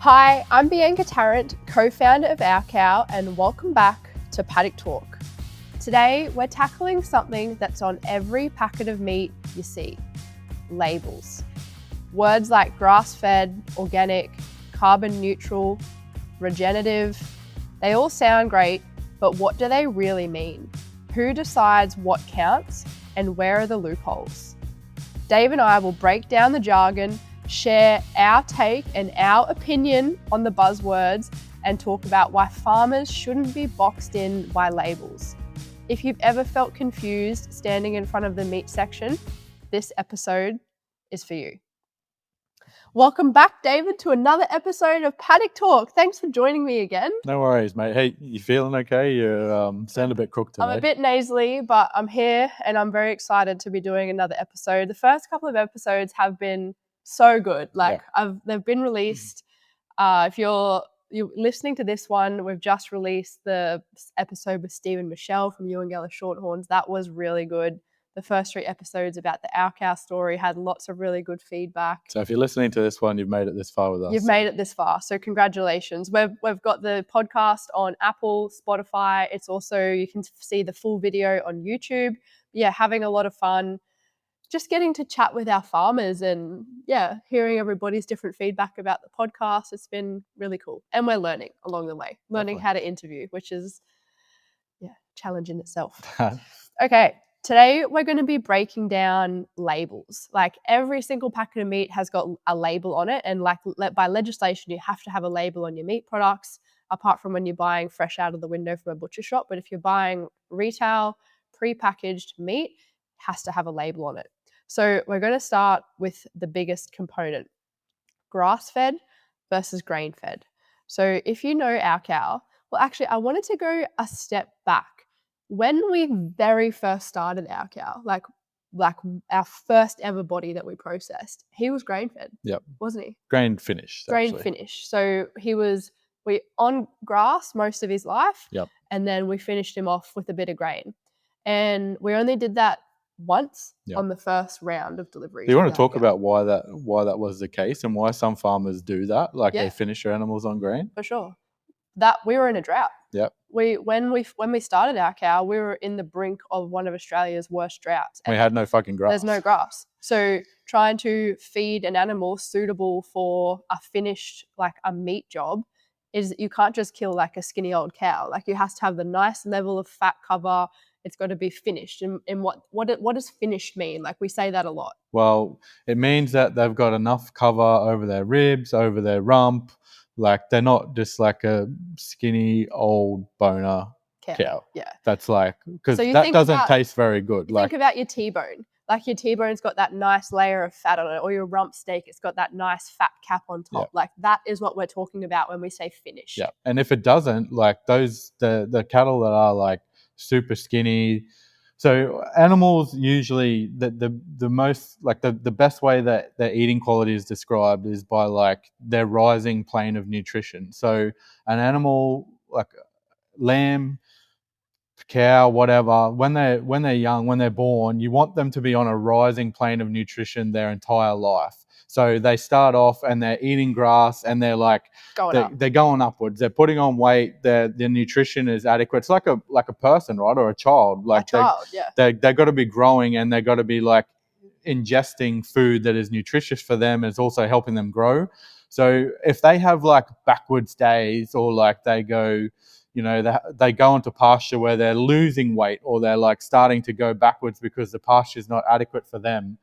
Hi, I'm Bianca Tarrant, co-founder of Our Cow, and welcome back to Paddock Talk. Today, we're tackling something that's on every packet of meat you see: labels. Words like grass-fed, organic, carbon neutral, regenerative, they all sound great, but what do they really mean? Who decides what counts, and where are the loopholes? Dave and I will break down the jargon, share our take and our opinion on the buzzwords, and talk about why farmers shouldn't be boxed in by labels. If you've ever felt confused standing in front of the meat section, this episode is for you. Welcome back, David, to another episode of Paddock Talk. Thanks for joining me again. No worries, mate. Hey, you feeling okay? You sound a bit crooked today. I'm a bit nasally, but I'm here and I'm very excited to be doing another episode. The first couple of episodes have been so good. They've been released. If you're listening to this one, we've just released the episode with Steve and Michelle from Ewingella Shorthorns. That was really good. The first 3 episodes about the Our Cow story had lots of really good feedback. So if you're listening to this one, you've made it this far with us. You've made it this far, so congratulations. We've got the podcast on Apple, Spotify. It's also, you can see the full video on YouTube. Yeah, having a lot of fun. Just getting to chat with our farmers and hearing everybody's different feedback about the podcast. It's been really cool. And we're learning along the way, learning how to interview, which is challenge in itself. Okay, today we're going to be breaking down labels. Like every single packet of meat has got a label on it, and like by legislation you have to have a label on your meat products, apart from when you're buying fresh out of the window from a butcher shop. But if you're buying retail pre-packaged meat, it has to have a label on it. So we're going to start with the biggest component: grass-fed versus grain-fed. So if you know Our Cow, well, actually, I wanted to go a step back. When we very first started Our Cow, like our first ever body that we processed, he was grain-fed. Yep. Wasn't he? Grain finished. Grain finished. So he was on grass most of his life. Yep. And then we finished him off with a bit of grain. And we only did that once on the first round of deliveries. Do you want to talk about why that was the case and why some farmers do that? Like they finish their animals on grain? For sure. That we were in a drought. Yep. When we started Our Cow, we were in the brink of one of Australia's worst droughts. We had no fucking grass. There's no grass. So trying to feed an animal suitable for a finished, like a meat job, is you can't just kill like a skinny old cow. Like you have to have the nice level of fat cover. It's got to be finished. And what does finished mean? Like we say that a lot. Well, it means that they've got enough cover over their ribs, over their rump. Like they're not just like a skinny old boner cow. Yeah. That's like, because that doesn't taste very good. Think about your T-bone. Like your T-bone's got that nice layer of fat on it, or your rump steak, it's got that nice fat cap on top. Like that is what we're talking about when we say finished. Yeah. And if it doesn't, like the cattle that are like super skinny. So animals usually the most like the best way that their eating quality is described is by like their rising plane of nutrition. So an animal like lamb, cow, whatever, when they're young, when they're born, you want them to be on a rising plane of nutrition their entire life. So they start off and they're eating grass and they're like they're going upwards. They're putting on weight. Their nutrition is adequate. It's like a person, right, or a child. Like they got to be growing and they got to be like ingesting food that is nutritious for them. It's also helping them grow. So if they have like backwards days or like they go, they go into pasture where they're losing weight or they're like starting to go backwards because the pasture is not adequate for them,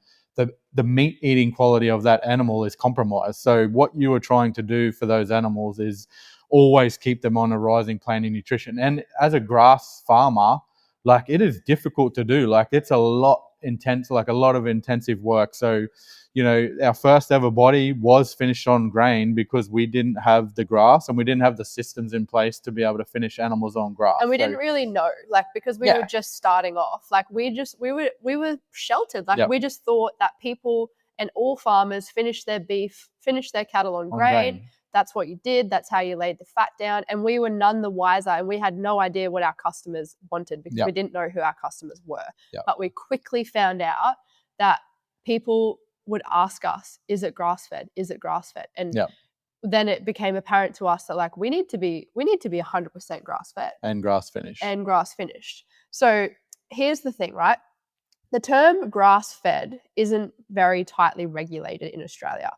the meat eating quality of that animal is compromised. So what you are trying to do for those animals is always keep them on a rising plane of nutrition. And as a grass farmer, like it is difficult to do. Like it's a lot of intensive work. So our first ever body was finished on grain because we didn't have the grass and we didn't have the systems in place to be able to finish animals on grass. And we didn't really know, like, because we were just starting off. Like we were sheltered. Like we just thought that people and all farmers finish their cattle on grain. That's what you did. That's how you laid the fat down. And we were none the wiser. And we had no idea what our customers wanted because we didn't know who our customers were. But we quickly found out that people would ask us, is it grass-fed? Is it grass-fed? And then it became apparent to us that like we need to be 100% grass fed and grass finish. and grass finished. So here's the thing, right? The term grass fed isn't very tightly regulated in Australia.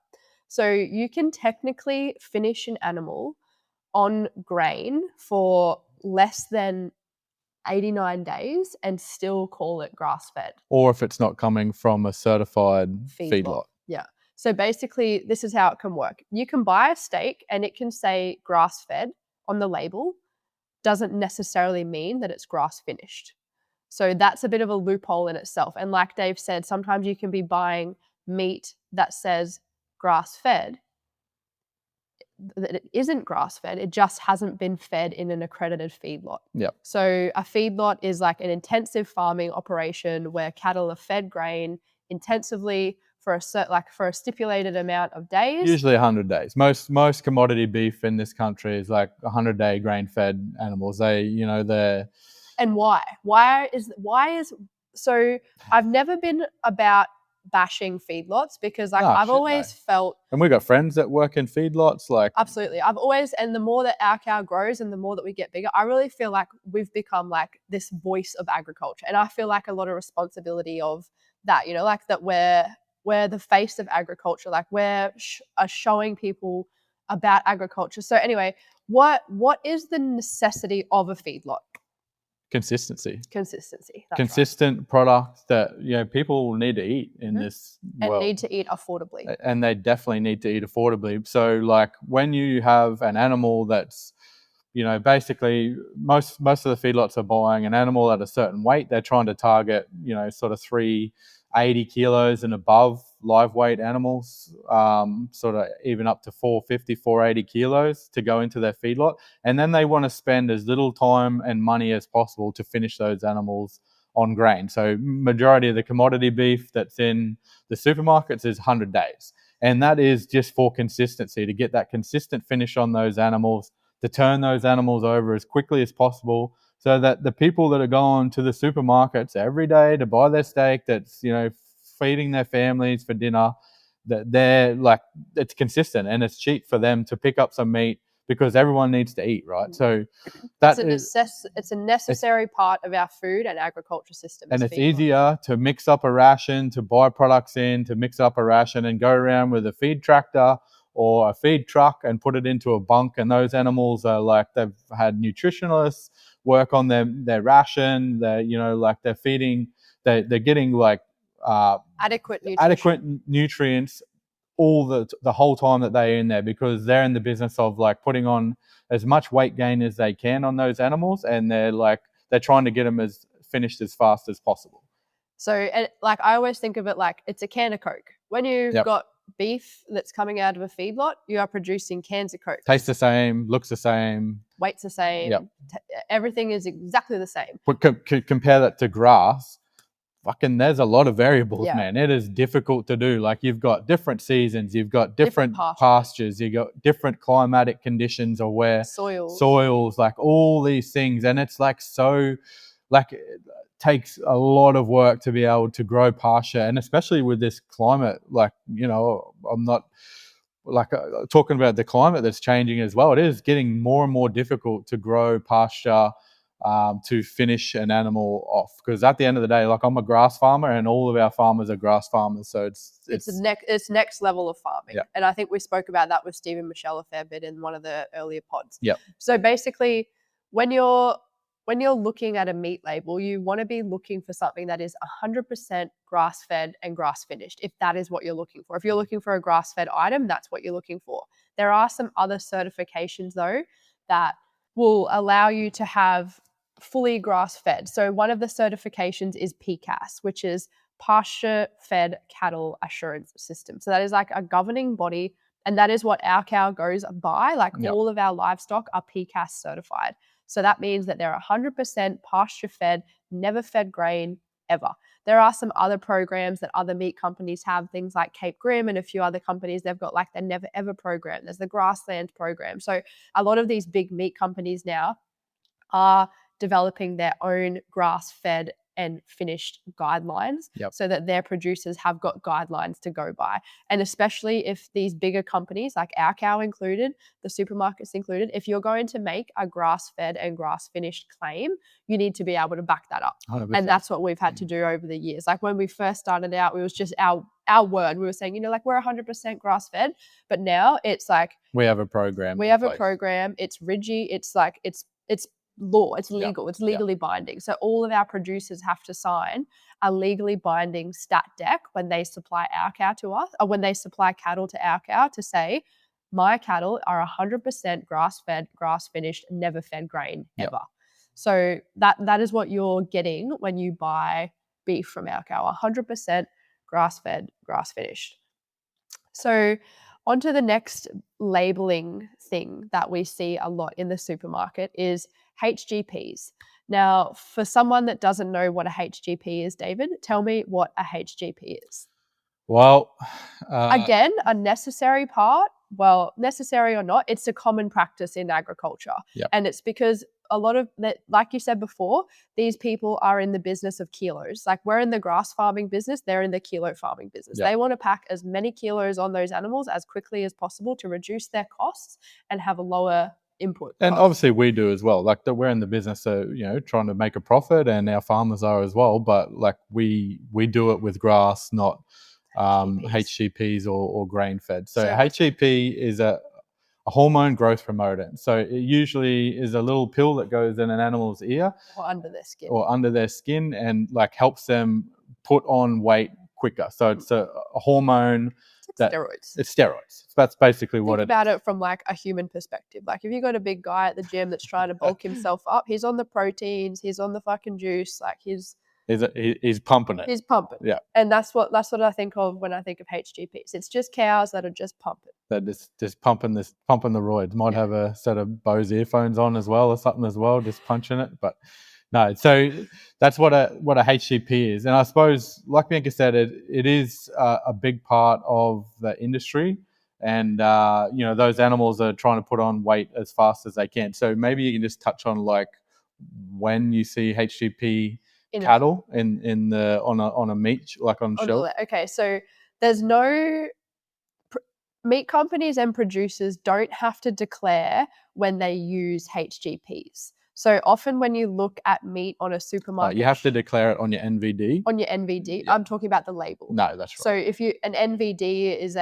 So you can technically finish an animal on grain for less than 89 days and still call it grass fed. Or if it's not coming from a certified feedlot. Yeah. So basically, this is how it can work. You can buy a steak and it can say grass fed on the label. Doesn't necessarily mean that it's grass finished. So that's a bit of a loophole in itself. And like Dave said, sometimes you can be buying meat that says grass fed, that it isn't grass fed, it just hasn't been fed in an accredited feedlot. Yep. So a feedlot is like an intensive farming operation where cattle are fed grain intensively for a stipulated amount of days. Usually 100 days. Most commodity beef in this country is like 100-day grain-fed animals. They're. And why? So I've never been about bashing feedlots because I've always felt, and we've got friends that work in feedlots, like absolutely. And the more that our cow grows and the more that we get bigger, I really feel like we've become like this voice of agriculture. And I feel like a lot of responsibility of that, like that we're the face of agriculture, like we're showing people about agriculture. So anyway, what is the necessity of a feedlot? Consistency. Consistent product that people need to eat in this world. And need to eat affordably. And they definitely need to eat affordably. So like when you have an animal that's, basically most of the feedlots are buying an animal at a certain weight. They're trying to target, sort of 380 kilos and above live weight animals, sort of even up to 450, 480 kilos to go into their feedlot. And then they want to spend as little time and money as possible to finish those animals on grain. So majority of the commodity beef that's in the supermarkets is 100 days. And that is just for consistency, to get that consistent finish on those animals, to turn those animals over as quickly as possible, so that the people that are going to the supermarkets every day to buy their steak, that's feeding their families for dinner, that they're like, it's consistent and it's cheap for them to pick up some meat because everyone needs to eat, right? So it's a necessary part of our food and agriculture system. And it's easier to mix up a ration, to buy products in, to mix up a ration and go around with a feed tractor or a feed truck and put it into a bunk. And those animals are like, they've had nutritionalists work on their ration. They're, they're feeding, they're getting like adequate nutrients all the whole time that they're in there, because they're in the business of like putting on as much weight gain as they can on those animals, and they're trying to get them as finished as fast as possible. So like I always think of it like it's a can of Coke. When you've got beef that's coming out of a feedlot, you are producing cans of Coke. Tastes the same, looks the same, weight's the same. Everything is exactly the same. But compare that to grass. Fucking, there's a lot of variables, man. It is difficult to do. Like, you've got different seasons, you've got different pastures, you've got different climatic conditions, or where soils, like all these things. And it's like, so like, it takes a lot of work to be able to grow pasture. And especially with this climate, like, I'm not like talking about the climate that's changing as well. It is getting more and more difficult to grow pasture, to finish an animal off, because at the end of the day, like, I'm a grass farmer and all of our farmers are grass farmers, so it's next level of farming. And I think we spoke about that with Steve and Michelle a fair bit in one of the earlier pods. So basically, when you're looking at a meat label, you want to be looking for something that is 100% grass fed and grass finished, if that is what you're looking for. If you're looking for a grass fed item, that's what you're looking for. There are some other certifications though that will allow you to have fully grass-fed. So one of the certifications is PCAS, which is Pasture-Fed Cattle Assurance System. So that is like a governing body, and that is what our cow goes by. Like, all of our livestock are PCAS certified. So that means that they're 100% pasture-fed, never fed grain, ever. There are some other programs that other meat companies have, things like Cape Grim and a few other companies. They've got like the Never Ever program. There's the Grassland program. So a lot of these big meat companies now are developing their own grass-fed and finished guidelines Yep. so that their producers have got guidelines to go by. And especially if these bigger companies like Our Cow included, the supermarkets included, if you're going to make a grass-fed and grass-finished claim, you need to be able to back that up. 100%. And that's what we've had to do over the years. Like when we first started out, it was just our word. We were saying, you know, like we're 100% grass-fed, but now it's like we have a program. We have a program. It's rigid. It's like it's law. It's legal. Yep. It's legally binding. So all of our producers have to sign a legally binding stat deck when they supply our cow to us, or when they supply cattle to our cow, to say, my cattle are 100% grass-fed, grass-finished, never fed grain ever. Yep. So that is what you're getting when you buy beef from our cow, 100% grass-fed, grass-finished. So on to the next labeling thing that we see a lot in the supermarket is HGPs. Now, for someone that doesn't know what a HGP is, David, tell me what a HGP is. Well, again, a necessary part. Well, necessary or not, it's a common practice in agriculture. Yep. And it's because a lot of that, like you said before, these people are in the business of kilos. Like we're in the grass farming business, they're in the kilo farming business. Yep. They want to pack as many kilos on those animals as quickly as possible to reduce their costs and have a lower input and cost. obviously we do as well. Like we're in the business, so you know, trying to make a profit, and our farmers are as well. But like we do it with grass, not HGPs or grain fed. So HGP is a hormone growth promoter. So it usually is a little pill that goes in an animal's ear or under their skin and like helps them put on weight quicker. So it's a hormone. Steroids. It's steroids. That's basically what it is. Think about it from like a human perspective. Like if you got a big guy at the gym that's trying to bulk himself up, he's on the proteins, he's on the fucking juice, like he's pumping it. He's pumping. Yeah. And that's what I think of when I think of HGPs. It's just cows that are just pumping. That just pumping the roids. Might have a set of Bose earphones on as well or something as well, just punching it. But no, so that's what a HGP is. And I suppose, like Bianca said, it is a big part of the industry. And, you know, those animals are trying to put on weight as fast as they can. So maybe you can just touch on like when you see HGP cattle on a meat, like on shelf. Okay, so there's no meat companies and producers don't have to declare when they use HGPs. So often when you look at meat on a supermarket, you have to declare it on your NVD. On your NVD, yeah. I'm talking about the label. No, that's right. So if an NVD is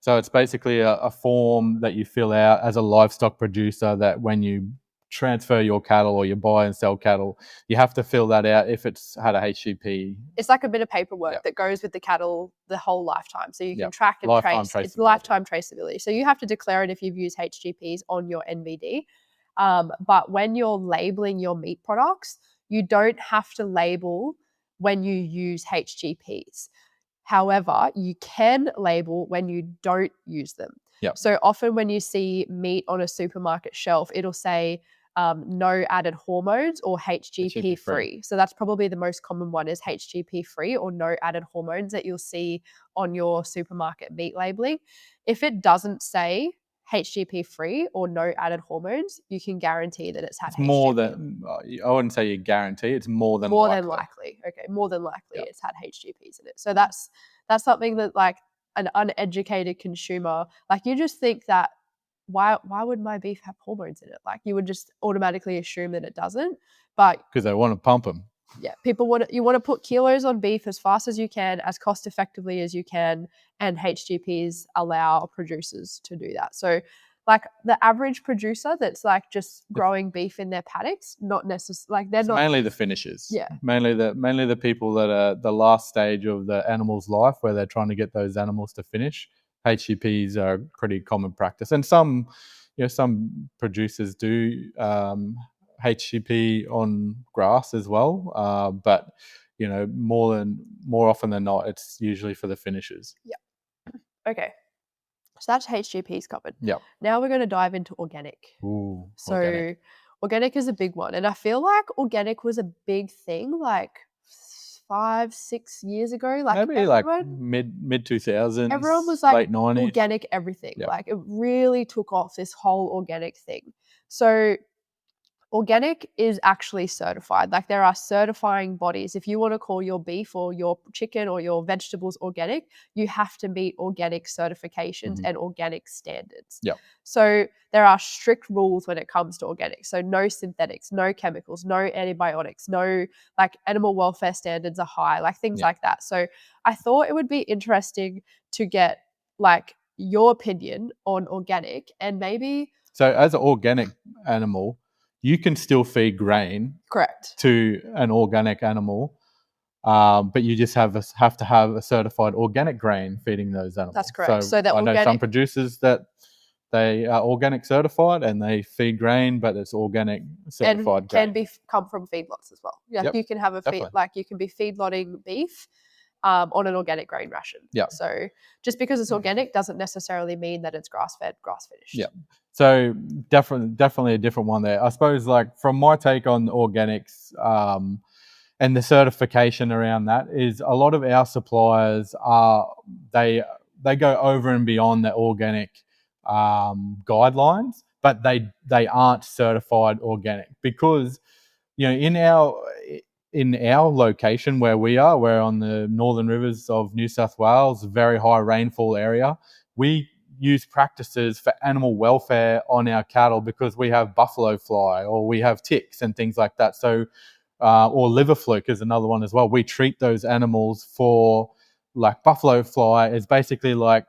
so it's basically a form that you fill out as a livestock producer that when you transfer your cattle or you buy and sell cattle, you have to fill that out if it's had a HGP. It's like a bit of paperwork that goes with the cattle the whole lifetime. So you can track and trace. It's lifetime traceability. So you have to declare it if you've used HGPs on your NVD. But when you're labeling your meat products, you don't have to label when you use HGPs. However, you can label when you don't use them. Yep. So often when you see meat on a supermarket shelf, it'll say no added hormones or HGP free. So that's probably the most common one, is HGP free or no added hormones that you'll see on your supermarket meat labeling. If it doesn't say HGP free or no added hormones, you can guarantee that it's had HGP. More than, I wouldn't say you guarantee, it's more than likely. Okay, more than likely it's had HGPs in it. So that's something that like an uneducated consumer, like you just think that why would my beef have hormones in it? Like you would just automatically assume that it doesn't, but because they want to pump them. Yeah, you want to put kilos on beef as fast as you can, as cost effectively as you can, and HGPs allow producers to do that. So like the average producer that's like just growing beef in their paddocks, not necessarily like they're not mainly the finishers. Yeah. Mainly the people that are the last stage of the animal's life where they're trying to get those animals to finish. HGPs are pretty common practice. And some producers do HGP on grass as well, but you know, more often than not, it's usually for the finishers. Yeah. Okay. So that's HGPs covered. Yeah. Now we're going to dive into organic. Ooh. So organic is a big one, and I feel like organic was a big thing like 5-6 years ago. Like maybe like mid 2000s. Everyone was like late 90s. Organic everything. Yeah. Like it really took off, this whole organic thing. So Organic is actually certified. Like there are certifying bodies. If you want to call your beef or your chicken or your vegetables organic, you have to meet organic certifications and organic standards. Yeah. So there are strict rules when it comes to organic. So no synthetics, no chemicals, no antibiotics, no like animal welfare standards are high, like things like that. So I thought it would be interesting to get like your opinion on organic and maybe. So as an organic animal, you can still feed grain Correct. to an organic animal, but you just have to have a certified organic grain feeding those animals. That's correct. So that I know some producers that they are organic certified and they feed grain, but it's organic certified and grain. can come from feedlots as well. Yeah, you can have a feed, like you can be feedlotting beef on an organic grain ration. Yeah. So just because it's organic doesn't necessarily mean that it's grass fed, grass finished. Yeah. So definitely a different one there. I suppose like from my take on organics and the certification around that is a lot of our suppliers they go over and beyond the organic guidelines, but they aren't certified organic because in our location where we're on the northern rivers of New South Wales, very high rainfall area. We use practices for animal welfare on our cattle because we have buffalo fly or we have ticks and things like that. So, or liver fluke is another one as well. We treat those animals for like buffalo fly is basically like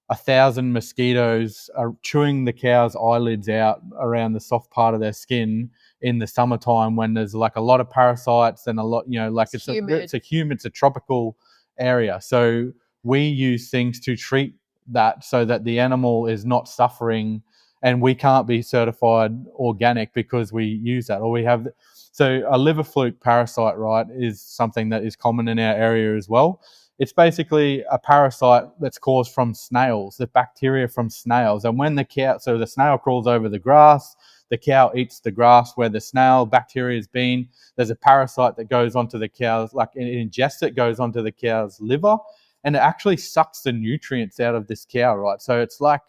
1,000 mosquitoes are chewing the cow's eyelids out around the soft part of their skin in the summertime when there's like a lot of parasites and a lot, like it's a tropical area. So we use things to treat that so that the animal is not suffering, and we can't be certified organic because we use that, or we have. So a liver fluke parasite, right, is something that is common in our area as well. It's basically a parasite that's caused from snails, the bacteria from snails. And when the snail crawls over the grass, the cow eats the grass where the snail bacteria has been. There's a parasite that goes onto the cow's, like it ingests it, goes onto the cow's liver, and it actually sucks the nutrients out of this cow, right? So it's like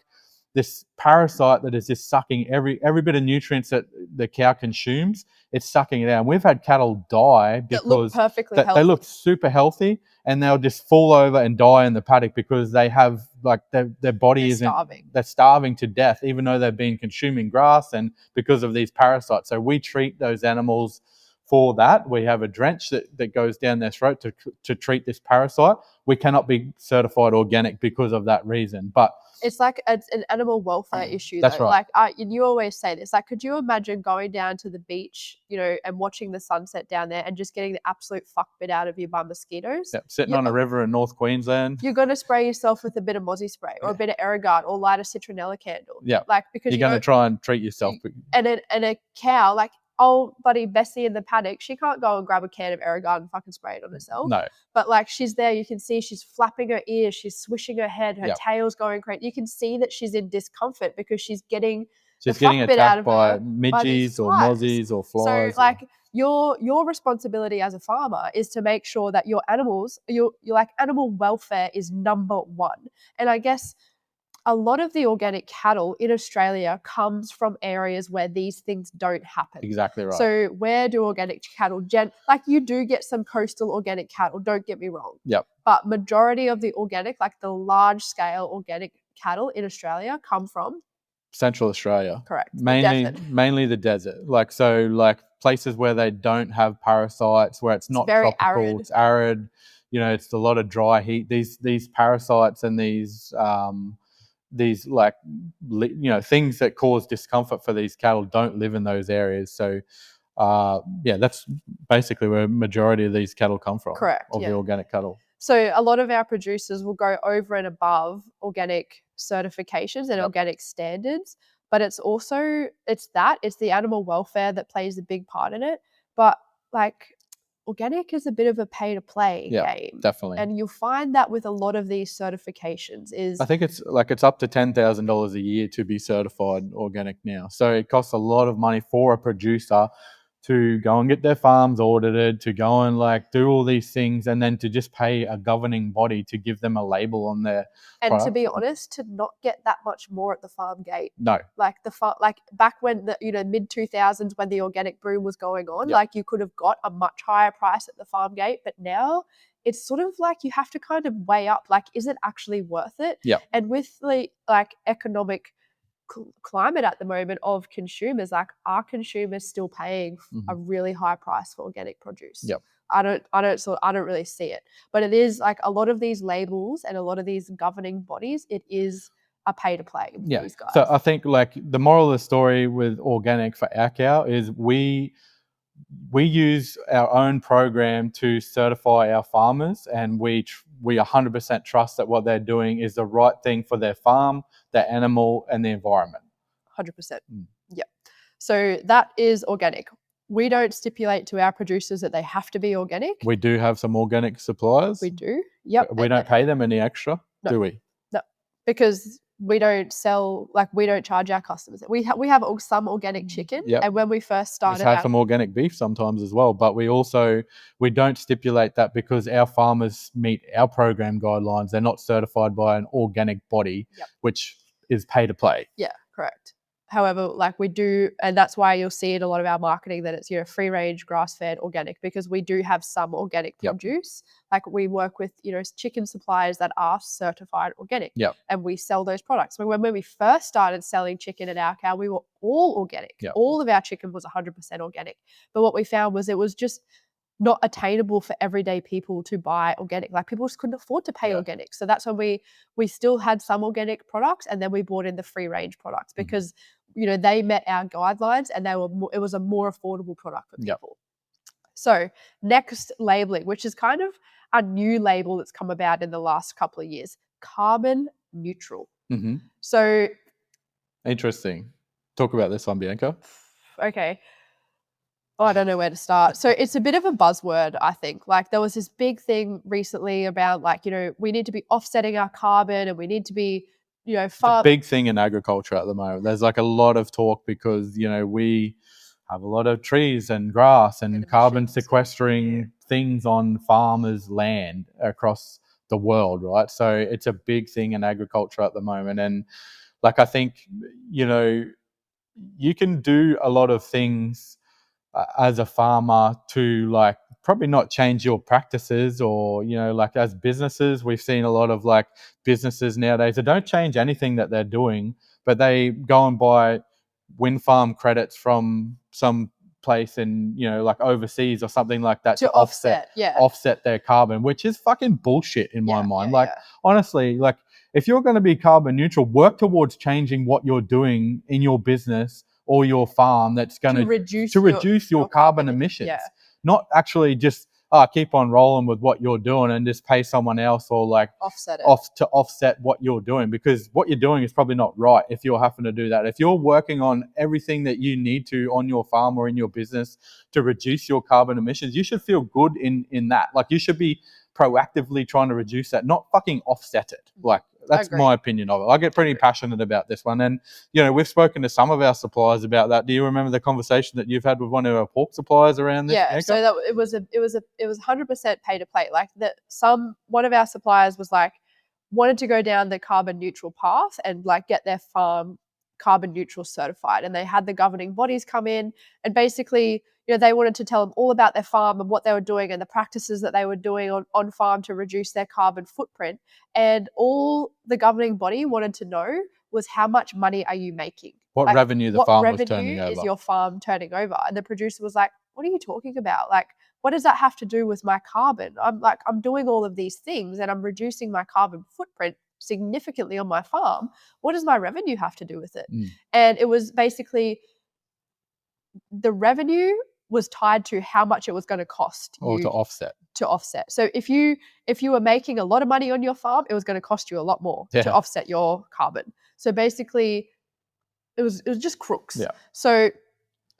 this parasite that is just sucking every bit of nutrients that the cow consumes. It's sucking it out. And we've had cattle die because they look super healthy, and they'll just fall over and die in the paddock because they have like their body they're starving to death, even though they've been consuming grass and because of these parasites. So we treat those animals for that. We have a drench that goes down their throat to treat this parasite. We cannot be certified organic because of that reason. But it's like it's an animal welfare issue. That's though. right. Like you always say this. Like, could you imagine going down to the beach, and watching the sunset down there and just getting the absolute fuck bit out of you by mosquitoes? Yep. Sitting on a river in North Queensland. You're going to spray yourself with a bit of mozzie spray or a bit of Aerogard or light a citronella candle. Yeah. Like because you're going to try and treat yourself. And a cow, like old buddy Bessie in the paddock, she can't go and grab a can of Aerogard and fucking spray it on herself. No. But like she's there, you can see she's flapping her ears, she's swishing her head, her tail's going crazy. You can see that she's in discomfort because she's getting attacked by midges or mozzies or flies. So like your responsibility as a farmer is to make sure that your animals, your like animal welfare is number one. And I guess a lot of the organic cattle in Australia comes from areas where these things don't happen. Exactly right. So where do organic cattle, like you do get some coastal organic cattle, don't get me wrong. Yep. But majority of the organic, like the large scale organic cattle in Australia come from? Central Australia. Correct. Mainly the desert. Like places where they don't have parasites, where it's not very tropical, arid. It's arid. It's a lot of dry heat. These parasites and these things that cause discomfort for these cattle don't live in those areas. So that's basically where majority of these cattle come from. Correct. Of the organic cattle. So a lot of our producers will go over and above organic certifications and organic standards, but it's the animal welfare that plays a big part in it. But like organic is a bit of a pay to play game. Definitely. And you'll find that with a lot of these certifications I think it's up to $10,000 a year to be certified organic now. So it costs a lot of money for a producer to go and get their farms audited, to go and like do all these things, and then to just pay a governing body to give them a label on their And product. to be honest, to not get that much more at the farm gate. No. Like like back when the mid 2000s when the organic boom was going on, Yep. like you could have got a much higher price at the farm gate, but now it's sort of like you have to kind of weigh up, like, is it actually worth it? Yeah. And with the like economic climate at the moment of consumers, like, are consumers still paying a really high price for organic produce? Yep. I don't really see it, but it is like a lot of these labels and a lot of these governing bodies, it is a pay to play with these guys. So I think like the moral of the story with organic for our cow is we use our own program to certify our farmers, and we 100% trust that what they're doing is the right thing for their farm, their animal, and the environment. 100%. Yeah. So that is organic. We don't stipulate to our producers that they have to be organic. We do have some organic suppliers. We do. Yep. We don't pay them any extra, do we? No, because we don't sell, like, we don't charge our customers. We have some organic chicken, and when we first started, we have some organic beef sometimes as well. But we don't stipulate that because our farmers meet our program guidelines. They're not certified by an organic body, which is pay to play. Yeah, correct. However, like, we do, and that's why you'll see in a lot of our marketing that it's free range, grass fed, organic, because we do have some organic produce. Like, we work with chicken suppliers that are certified organic, and we sell those products. When we first started selling chicken at our cow, we were all organic. All of our chicken was 100% organic. But what we found was it was just not attainable for everyday people to buy organic. Like, people just couldn't afford to pay organic. So that's when we still had some organic products, and then we brought in the free range products because they met our guidelines, and it was a more affordable product for people. So next, labeling, which is kind of a new label that's come about in the last couple of years, carbon neutral. So interesting. Talk about this one, Bianca. Okay. I don't know where to start. So it's a bit of a buzzword, I think. Like, there was this big thing recently about, like, we need to be offsetting our carbon, and we need to be, It's a big thing in agriculture at the moment. There's like a lot of talk because, we have a lot of trees and grass and carbon sequestering things on farmers' land across the world, right? So it's a big thing in agriculture at the moment. And like, I think, you can do a lot of things as a farmer to, like, probably not change your practices, or like, as businesses, we've seen a lot of like businesses nowadays that don't change anything that they're doing, but they go and buy wind farm credits from some place in like overseas or something like that to offset their carbon, which is fucking bullshit in my mind. Honestly, like, if you're going to be carbon neutral, work towards changing what you're doing in your business or your farm that's going to reduce your carbon emissions. Not actually just keep on rolling with what you're doing and just pay someone else, or like offset what you're doing, because what you're doing is probably not right if you're having to do that. If you're working on everything that you need to on your farm or in your business to reduce your carbon emissions, you should feel good in that. Like, you should be proactively trying to reduce that, not fucking offset it. Like, that's my opinion of it. I get pretty passionate about this one. And, we've spoken to some of our suppliers about that. Do you remember the conversation that you've had with one of our pork suppliers around this? Yeah, so that it was 100% pay to play. Like, one of our suppliers was like, wanted to go down the carbon neutral path and like get their farm carbon neutral certified. And they had the governing bodies come in, and basically, they wanted to tell them all about their farm and what they were doing and the practices that they were doing on farm to reduce their carbon footprint. And all the governing body wanted to know was, how much money are you making? What revenue the farm was turning over? Is your farm turning over? And the producer was like, what are you talking about? Like, what does that have to do with my carbon? I'm doing all of these things and I'm reducing my carbon footprint significantly on my farm. What does my revenue have to do with it? And it was basically, the revenue was tied to how much it was going to cost you to offset. So if you were making a lot of money on your farm, it was going to cost you a lot more to offset your carbon. So basically, it was just crooks. So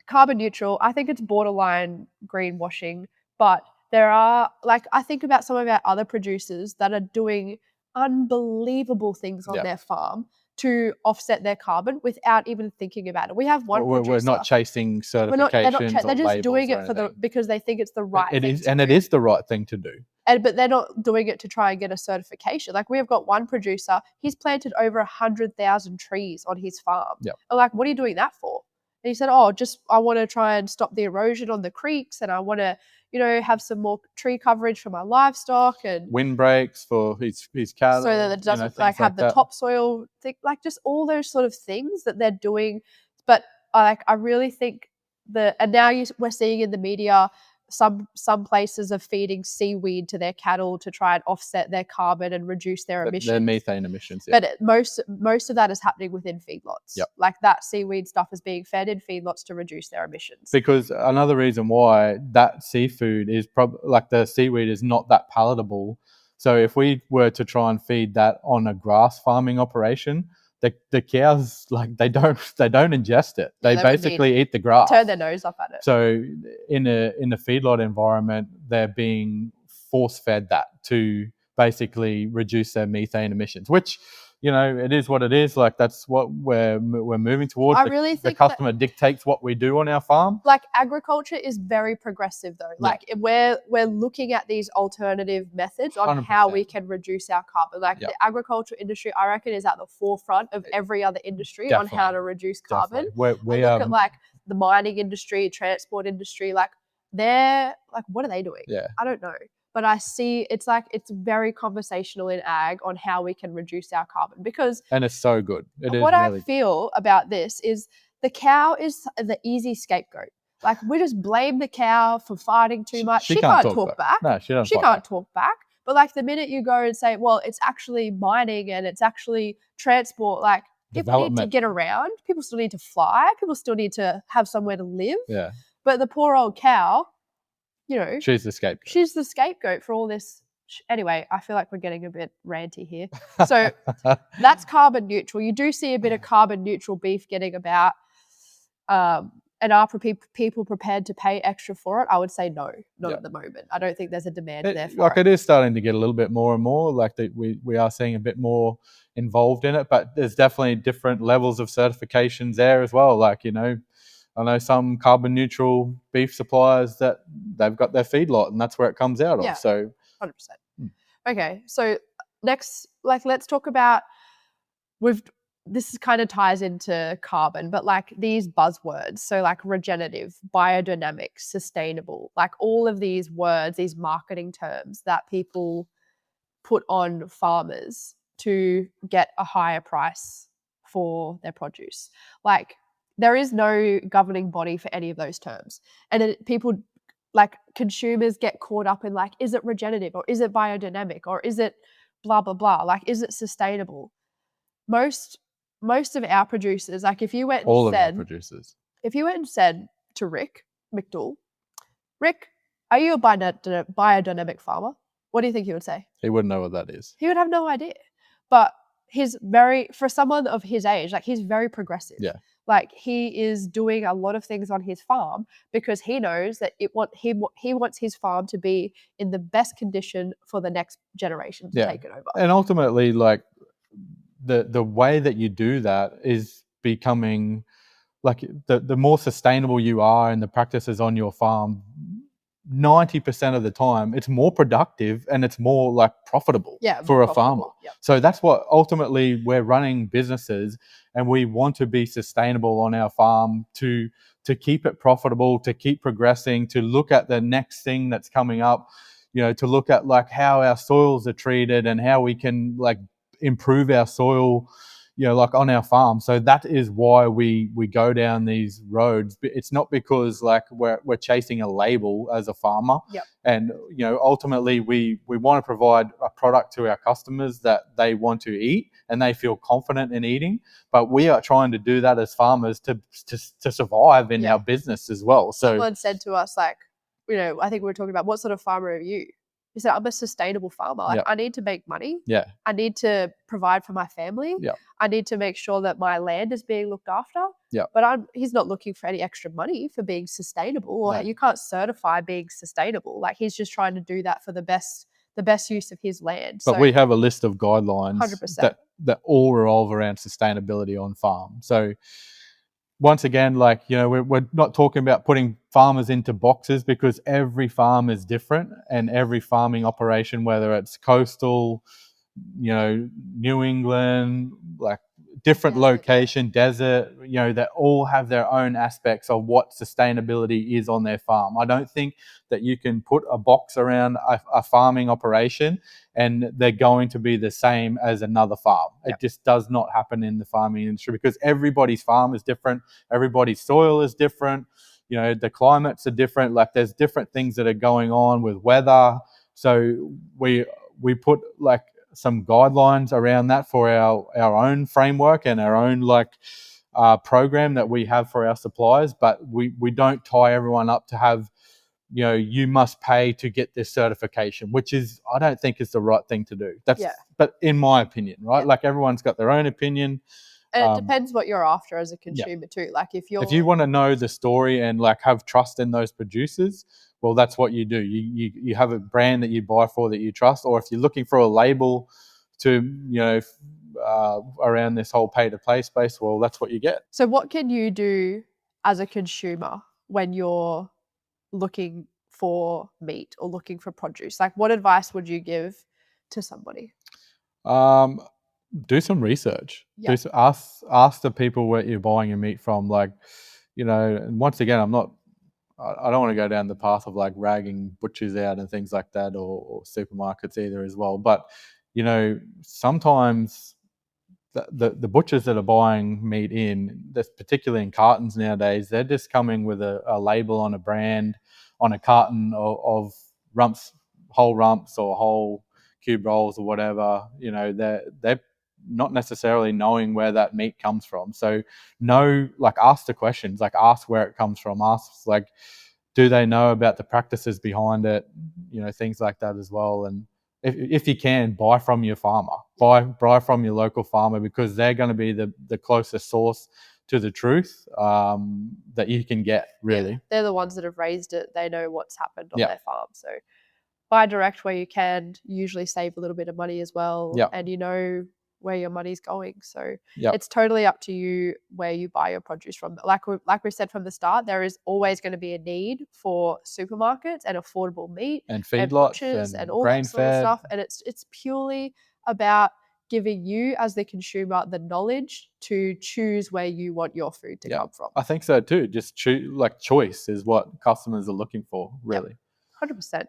carbon neutral, I think it's borderline greenwashing, but there are, like, I think about some of our other producers that are doing unbelievable things on their farm to offset their carbon without even thinking about it. We have one producer. We're not chasing certifications they're or just labels doing or it anything. because they think it's the right thing to And do. it is the right thing to do. But they're not doing it to try and get a certification. Like, we've got one producer, he's planted over 100,000 trees on his farm. Yep. I'm like, what are you doing that for? And he said, oh, just I want to try and stop the erosion on the creeks, and I want to, have some more tree coverage for my livestock, and windbreaks for his cattle, so that it doesn't have the that. topsoil thing, just all those sort of things that they're doing. But I really think and now we're seeing in the media, some places are feeding seaweed to their cattle to try and offset their carbon and reduce their emissions. Their methane emissions. Yeah. But most of that is happening within feedlots. Yep. Like, that seaweed stuff is being fed in feedlots to reduce their emissions. Because another reason why that seafood is the seaweed is not that palatable. So if we were to try and feed that on a grass farming operation, the cows, they don't ingest it. They basically eat the grass. Turn their nose up at it. So in a feedlot environment, they're being force fed that to basically reduce their methane emissions, which, it is what it is. That's what we're moving towards. I really think the customer dictates what we do on our farm. Agriculture is very progressive, though. We're looking at these alternative methods on 100%. how we can reduce our carbon. Yep. The agriculture industry, I reckon, is at the forefront of every other industry. Definitely. On how to reduce carbon. We look at the mining industry, transport industry. They're what are they doing? Yeah. I don't know. But I see it's very conversational in ag on how we can reduce our carbon, and it's so good. I feel about this is the cow is the easy scapegoat. We just blame the cow for farting too much. She can't talk back. No, she doesn't. She can't talk back. But the minute you go and say, well, it's actually mining and it's actually transport, people need to get around. People still need to fly. People still need to have somewhere to live. Yeah. But the poor old cow, she's the scapegoat. She's the scapegoat for all this. Anyway, I feel like we're getting a bit ranty here. So that's carbon neutral. You do see a bit of carbon neutral beef getting about. And are people prepared to pay extra for it? I would say no, not at the moment. I don't think there's a demand there for it. It is starting to get a little bit more and more. We are seeing a bit more involved in it, but there's definitely different levels of certifications there as well. I know some carbon neutral beef suppliers that they've got their feedlot and that's where it comes out of. So 100%. Okay, so next, let's talk about this kind of ties into carbon, but these buzzwords. So regenerative, biodynamic, sustainable, all of these words, these marketing terms that people put on farmers to get a higher price for their produce. There is no governing body for any of those terms. And people, consumers get caught up in is it regenerative or is it biodynamic or is it blah, blah, blah? Is it sustainable? Most of our producers, if you went if you went and said to Rick McDougall, Rick, are you a biodynamic farmer? What do you think he would say? He wouldn't know what that is. He would have no idea. But for someone of his age, he's very progressive. Yeah. He is doing a lot of things on his farm because he knows that he wants his farm to be in the best condition for the next generation to take it over. And ultimately, the way that you do that is becoming the more sustainable you are in the practices on your farm, 90% of the time it's more productive and it's more profitable for a farmer. Yep. So that's what ultimately we're running businesses, and we want to be sustainable on our farm to keep it profitable, to keep progressing, to look at the next thing that's coming up, to look at how our soils are treated and how we can improve our soil, on our farm. So that is why we go down these roads. It's not because we're chasing a label as a farmer. Yep. And ultimately we want to provide a product to our customers that they want to eat and they feel confident in eating. But we are trying to do that as farmers to survive in our business as well. So someone said to us, I think we were talking about, what sort of farmer are you? He said, I'm a sustainable farmer. I need to make money. Yeah. I need to provide for my family. Yeah. I need to make sure that my land is being looked after. Yeah. But he's not looking for any extra money for being sustainable. Or you can't certify being sustainable. He's just trying to do that for the best the best use of his land. But we have a list of guidelines 100%. that all revolve around sustainability on farm. So once again, like, you know, we're not talking about putting farmers into boxes, because every farm is different, and every farming operation, whether it's coastal, you know, New England, like different location, desert, you know, that all have their own aspects of what sustainability is on their farm. I don't think that you can put a box around a farming operation and they're going to be the same as another farm. It just does not happen in the farming industry, because everybody's farm is different. Everybody's soil is different. You know, the climates are different. Like, there's different things that are going on with weather. So we put like some guidelines around that for our own framework and our own program that we have for our suppliers, but we don't tie everyone up to have, you know, you must pay to get this certification, which is, I don't think is the right thing to do. But in my opinion, right? Like, everyone's got their own opinion. And it depends what you're after as a consumer too. Like, if you want to know the story and like have trust in those producers, well, that's what you do. You have a brand that you buy for that you trust, or if you're looking for a label to, you know, around this whole pay to play space, well, that's what you get. So what can you do as a consumer when you're looking for meat or looking for produce? Like, what advice would you give to somebody? Do some research. Ask the people where you're buying your meat from. Like, you know, and once again, I don't want to go down the path of like ragging butchers out and things like that, or supermarkets either as well. But, you know, sometimes the butchers that are buying meat that's particularly in cartons nowadays, they're just coming with a label on a brand on a carton of rumps, whole rumps or whole cube rolls or whatever. You know, they're not necessarily knowing where that meat comes from. So ask the questions, like ask where it comes from, ask like, do they know about the practices behind it, you know, things like that as well. And if you can, buy from your farmer, buy from your local farmer, because they're going to be the closest source to the truth that you can get, really. Yeah, they're the ones that have raised it. They know what's happened on their farm. So buy direct where you can. Usually save a little bit of money as well. And you know where your money's going. So it's totally up to you where you buy your produce from. Like we said from the start, there is always going to be a need for supermarkets and affordable meat and feedlots and all that sort of stuff. And it's purely about giving you as the consumer the knowledge to choose where you want your food to come from. I think so too. Just choice is what customers are looking for, really. 100%.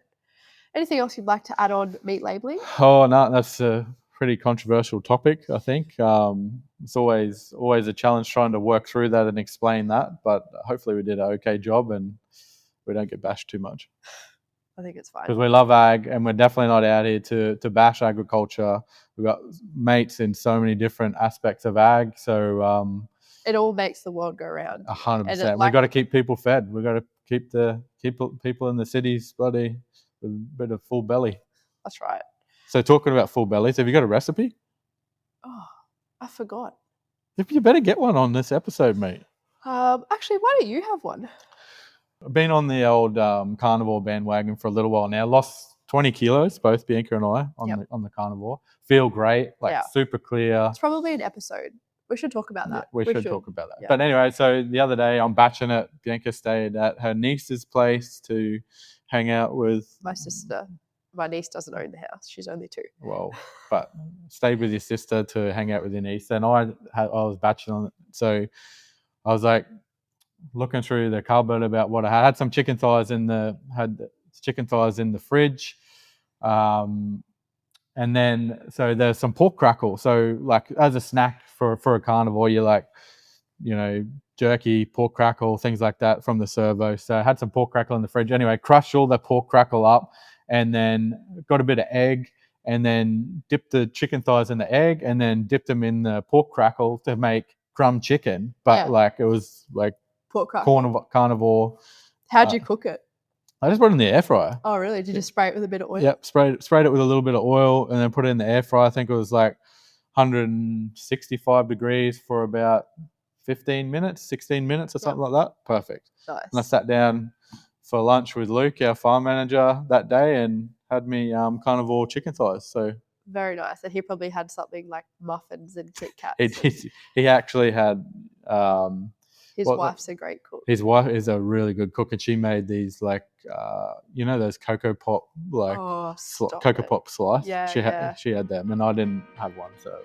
Anything else you'd like to add on meat labeling? Oh, no, that's a pretty controversial topic, I think. It's always a challenge trying to work through that and explain that, but hopefully we did an okay job and we don't get bashed too much. I think it's fine. Because we love ag, and we're definitely not out here to bash agriculture. We've got mates in so many different aspects of ag, so it all makes the world go round. 100%. We've got to keep people fed. We've got to keep people in the cities bloody with a bit of full belly. That's right. So talking about full bellies, have you got a recipe? Oh, I forgot. You better get one on this episode, mate. Actually, why don't you have one? I've been on the old carnivore bandwagon for a little while now. Lost 20 kilos, both Bianca and I, on the carnivore. Feel great, super clear. It's probably an episode. We should talk about that. We should talk about that. Yeah. But anyway, so the other day I'm batching it. Bianca stayed at her niece's place to hang out with my sister. My niece doesn't own the house. She's only 2. Well, but stayed with your sister to hang out with your niece. And I was batching on it. So I was like looking through the cupboard about what I had. I had some chicken thighs in the fridge. And then, so there's some pork crackle. So like as a snack for a carnivore, you like, you know, jerky, pork crackle, things like that from the servo. So I had some pork crackle in the fridge. Anyway, crushed all the pork crackle up and then got a bit of egg and then dipped the chicken thighs in the egg and then dipped them in the pork crackle to make crumb chicken. But like it was like pork crackle. Carnivore. How'd you cook it? I just put it in the air fryer. Oh, really? Did you spray it with a bit of oil? Yep, sprayed it with a little bit of oil and then put it in the air fryer. I think it was like 165 degrees for about 16 minutes or something like that. Perfect. Nice. And I sat down for lunch with Luke, our farm manager, that day, and had me carnivore chicken thighs. So very nice. And he probably had something like muffins and Kit Kats. he actually had. His wife's a great cook. His wife is a really good cook, and she made these like those Cocoa Pop Cocoa Pop slice. Yeah, she had them, and I didn't have one, so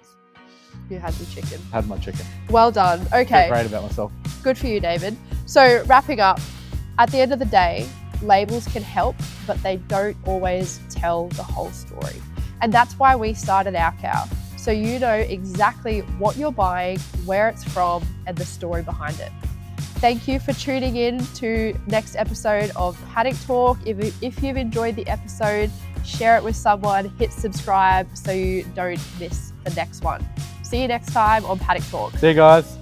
you had the chicken. Had my chicken. Well done. Okay. Feel great about myself. Good for you, David. So wrapping up, at the end of the day, labels can help, but they don't always tell the whole story. And that's why we started Our Cow. So you know exactly what you're buying, where it's from, and the story behind it. Thank you for tuning in to next episode of Paddock Talk. If you've enjoyed the episode, share it with someone, hit subscribe so you don't miss the next one. See you next time on Paddock Talk. See you guys.